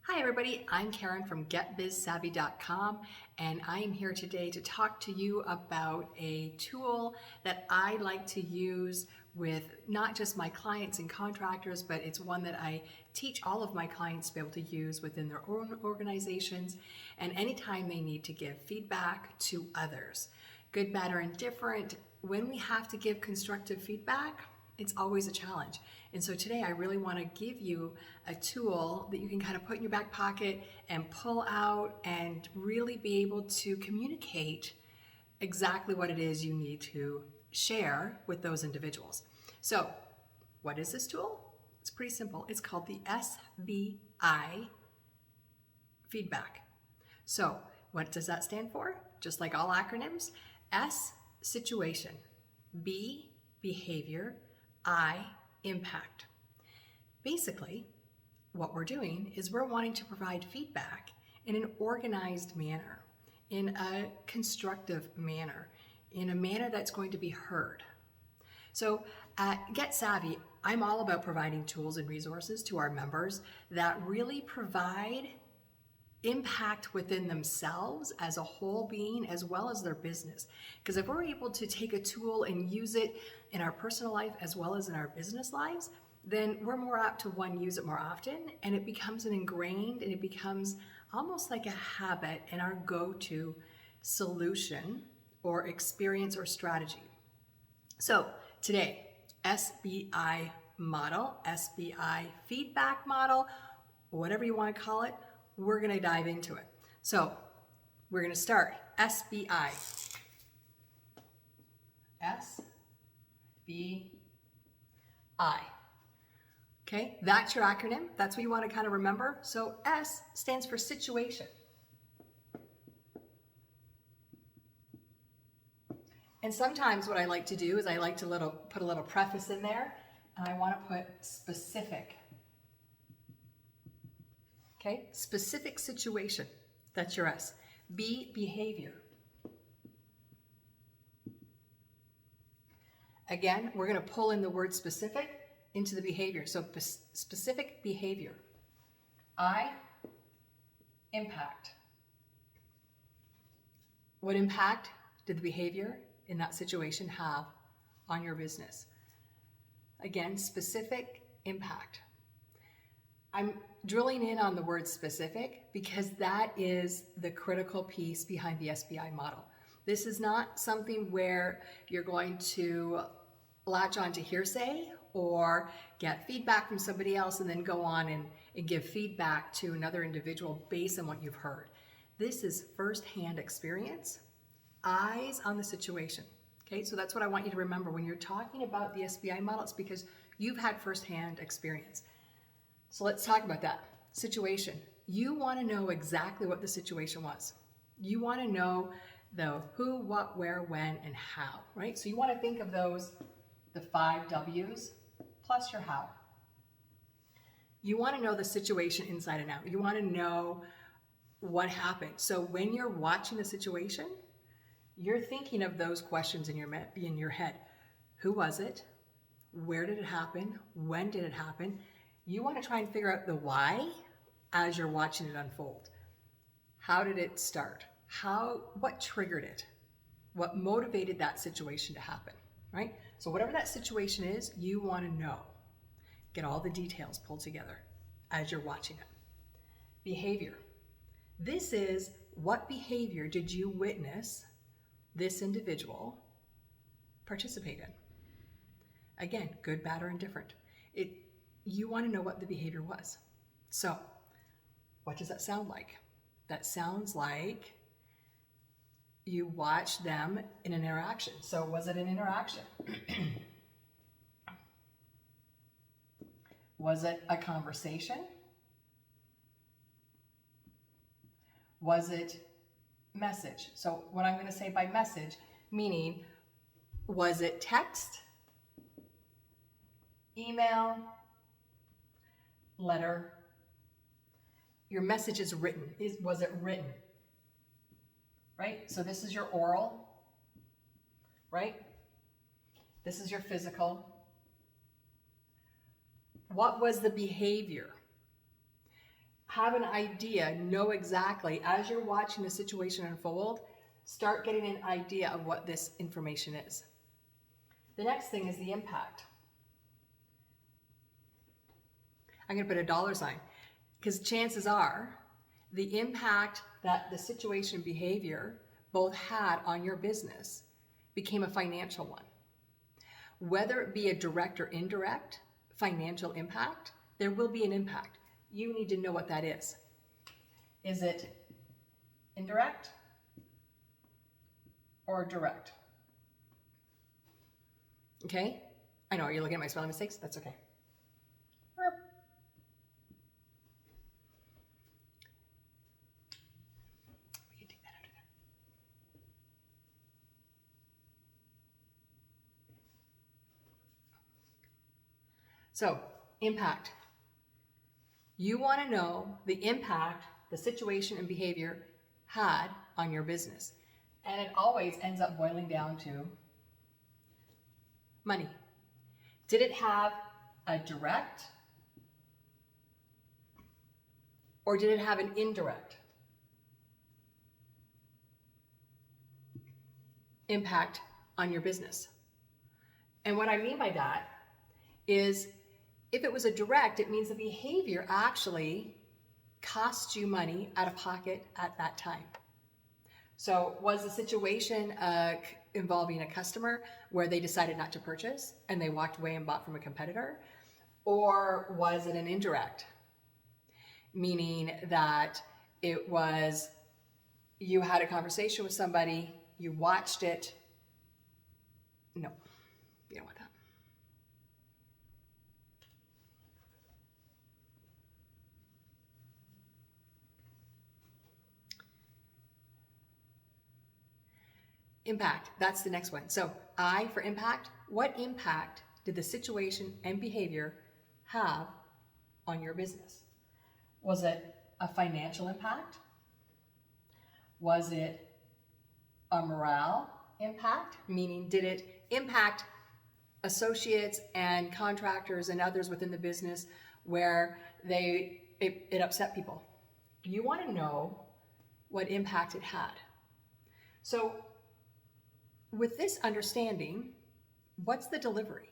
Hi everybody, I'm Karen from GetBizSavvy.com and I am here today to talk to you about a tool that I like to use with not just my clients and contractors, but it's one that I teach all of my clients to be able to use within their own organizations and anytime they need to give feedback to others. Good, bad, or indifferent, when we have to give constructive feedback, it's always a challenge. And so today I really want to give you a tool that you can kind of put in your back pocket and pull out and really be able to communicate exactly what it is you need to share with those individuals. So what is this tool? It's pretty simple. It's called the SBI feedback. So what does that stand for? Just like all acronyms, S, situation, B, behavior, I, impact. Basically, what we're doing is we're wanting to provide feedback in an organized manner, in a constructive manner, in a manner that's going to be heard. So at Get Savvy, I'm all about providing tools and resources to our members that really provide impact within themselves as a whole being as well as their business. Because if we're able to take a tool and use it in our personal life as well as in our business lives, then we're more apt to use it more often, and it becomes an ingrained and it becomes almost like a habit and our go-to solution or experience or strategy. So today, SBI model, SBI feedback model, whatever you want to call it, we're going to dive into it. So we're going to start SBI. SBI. Okay, that's your acronym. That's what you want to kind of remember. So S stands for situation. And sometimes what I like to do is I like to put a little preface in there, and I want to put specific. Okay, specific situation, that's your S. B, behavior. Again, we're going to pull in the word specific into the behavior. So specific behavior. I, impact. What impact did the behavior in that situation have on your business? Again, specific impact. I'm drilling in on the word specific because that is the critical piece behind the SBI model. This is not something where you're going to latch on to hearsay or get feedback from somebody else and then go on and give feedback to another individual based on what you've heard. This is firsthand experience, eyes on the situation. Okay, so that's what I want you to remember when you're talking about the SBI model. It's because you've had firsthand experience. So let's talk about that. Situation. You want to know exactly what the situation was. You want to know the who, what, where, when, and how, right? So you want to think of those, the 5 W's plus your how. You want to know the situation inside and out. You want to know what happened. So when you're watching the situation, you're thinking of those questions in your head. Who was it? Where did it happen? When did it happen? You want to try and figure out the why as you're watching it unfold. How did it start? What triggered it? What motivated that situation to happen, right? So whatever that situation is, you want to know. Get all the details pulled together as you're watching it. Behavior. This is what behavior did you witness this individual participate in? Again, good, bad, or indifferent. You want to know what the behavior was. So, what does that sound like? That sounds like you watched them in an interaction. So, was it an interaction? Was it a conversation? Was it message? So, what I'm going to say by message, meaning, was it text, email, letter? Your message is written. Was it written? Right? So this is your oral, right? This is your physical. What was the behavior? have an idea, know exactly, as you're watching the situation unfold, start getting an idea of what this information is. The next thing is the impact. I'm going to put a dollar sign because chances are the impact that the situation behavior both had on your business became a financial one. Whether it be a direct or indirect financial impact, there will be an impact. You need to know what that is. Is it indirect or direct? Okay? I know, you're looking at my spelling mistakes. That's okay. We can take that out of there. So, impact. You want to know the impact the situation and behavior had on your business. And it always ends up boiling down to money. Did it have a direct or did it have an indirect impact on your business? And what I mean by that is if it was a direct, it means the behavior actually cost you money out of pocket at that time. So was the situation involving a customer where they decided not to purchase and they walked away and bought from a competitor? Or was it an indirect? Meaning that it was, you had a conversation with somebody, you watched it. No, you don't want that. Impact, that's the next one. So I for impact, what impact did the situation and behavior have on your business? Was it a financial impact? Was it a morale impact? Meaning, did it impact associates and contractors and others within the business where it upset people? You want to know what impact it had. So with this understanding, what's the delivery?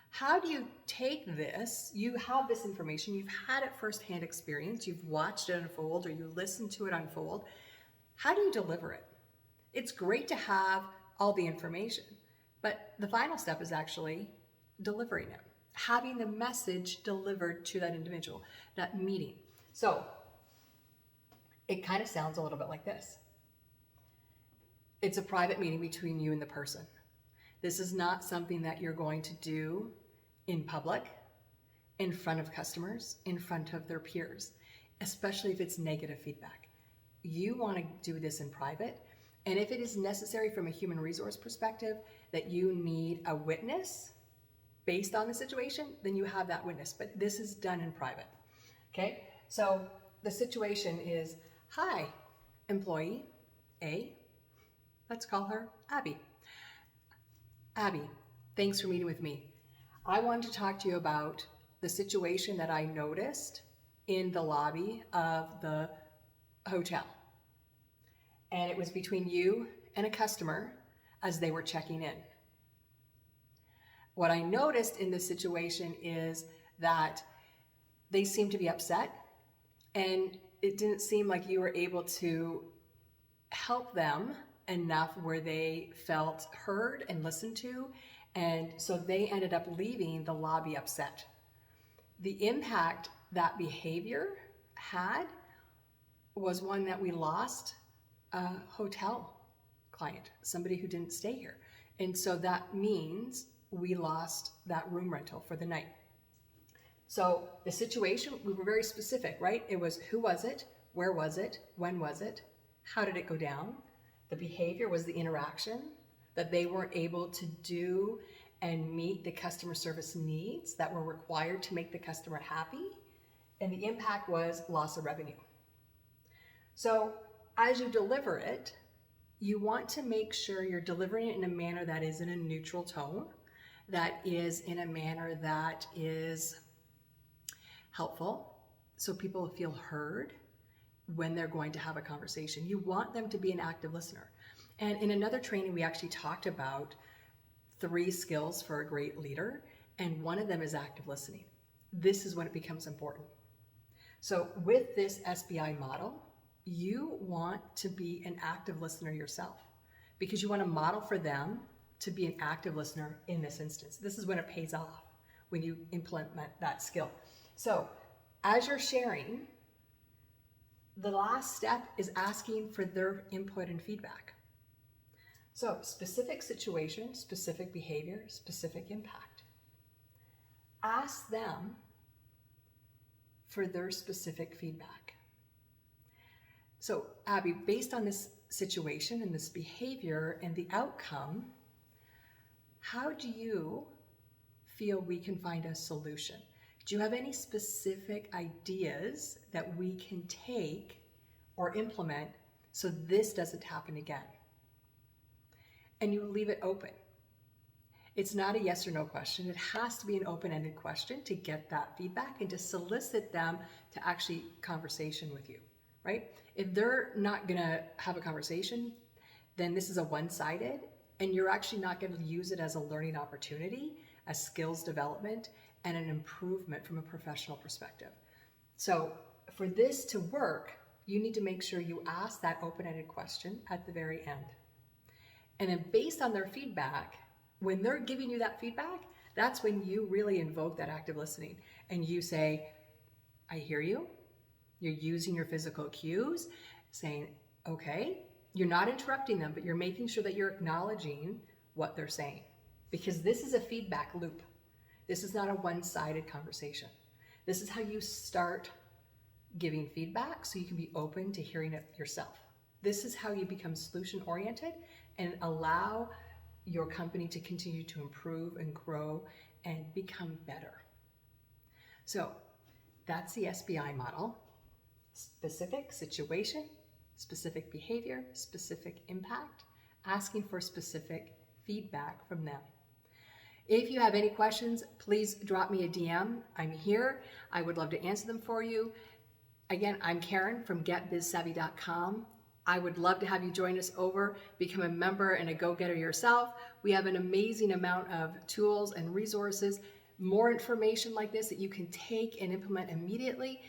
How do you take this? You have this information, you've had it firsthand experience, you've watched it unfold or you listened to it unfold. How do you deliver it? It's great to have all the information, but the final step is actually delivering it, having the message delivered to that individual, that meeting. So it kind of sounds a little bit like this. It's a private meeting between you and the person. This is not something that you're going to do in public, in front of customers, in front of their peers, especially if it's negative feedback. You want to do this in private, and if it is necessary from a human resource perspective that you need a witness based on the situation, then you have that witness, but this is done in private. Okay, so the situation is, hi, employee A, let's call her Abby. Abby, thanks for meeting with me. I wanted to talk to you about the situation that I noticed in the lobby of the hotel. And it was between you and a customer as they were checking in. What I noticed in this situation is that they seemed to be upset, and it didn't seem like you were able to help them enough where they felt heard and listened to, and so they ended up leaving the lobby upset. The impact that behavior had was one that we lost a hotel client, somebody who didn't stay here. And so that means we lost that room rental for the night. So the situation, we were very specific, right? It was who was it, where was it, when was it, how did it go down? The behavior was the interaction that they weren't able to do and meet the customer service needs that were required to make the customer happy. And the impact was loss of revenue. So as you deliver it, you want to make sure you're delivering it in a manner that is in a neutral tone, that is in a manner that is helpful, so people feel heard when they're going to have a conversation. You want them to be an active listener. And in another training, we actually talked about 3 skills for a great leader, and one of them is active listening. This is when it becomes important. So with this SBI model, you want to be an active listener yourself, because you want to model for them to be an active listener in this instance. This is when it pays off, when you implement that skill. So as you're sharing, the last step is asking for their input and feedback. So specific situation, specific behavior, specific impact. Ask them for their specific feedback. So Abby, based on this situation and this behavior and the outcome, how do you feel we can find a solution? Do you have any specific ideas that we can take or implement so this doesn't happen again? And you leave it open. It's not a yes or no question. It has to be an open-ended question to get that feedback and to solicit them to actually conversation with you, right? If they're not gonna have a conversation, then this is a one-sided, and you're actually not gonna use it as a learning opportunity, a skills development, and an improvement from a professional perspective. So for this to work, you need to make sure you ask that open-ended question at the very end. And then based on their feedback, when they're giving you that feedback, that's when you really invoke that active listening. And you say, I hear you. You're using your physical cues, saying, okay, you're not interrupting them, but you're making sure that you're acknowledging what they're saying. Because this is a feedback loop. This is not a one-sided conversation. This is how you start giving feedback so you can be open to hearing it yourself. This is how you become solution-oriented and allow your company to continue to improve and grow and become better. So that's the SBI model. Specific situation, specific behavior, specific impact, asking for specific feedback from them. If you have any questions, please drop me a DM. I'm here. I would love to answer them for you. Again, I'm Karen from GetBizSavvy.com. I would love to have you join us over, become a member and a go-getter yourself. We have an amazing amount of tools and resources, more information like this that you can take and implement immediately.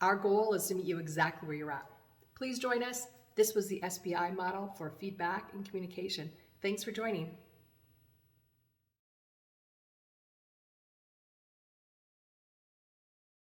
Our goal is to meet you exactly where you're at. Please join us. This was the SBI model for feedback and communication. Thanks for joining.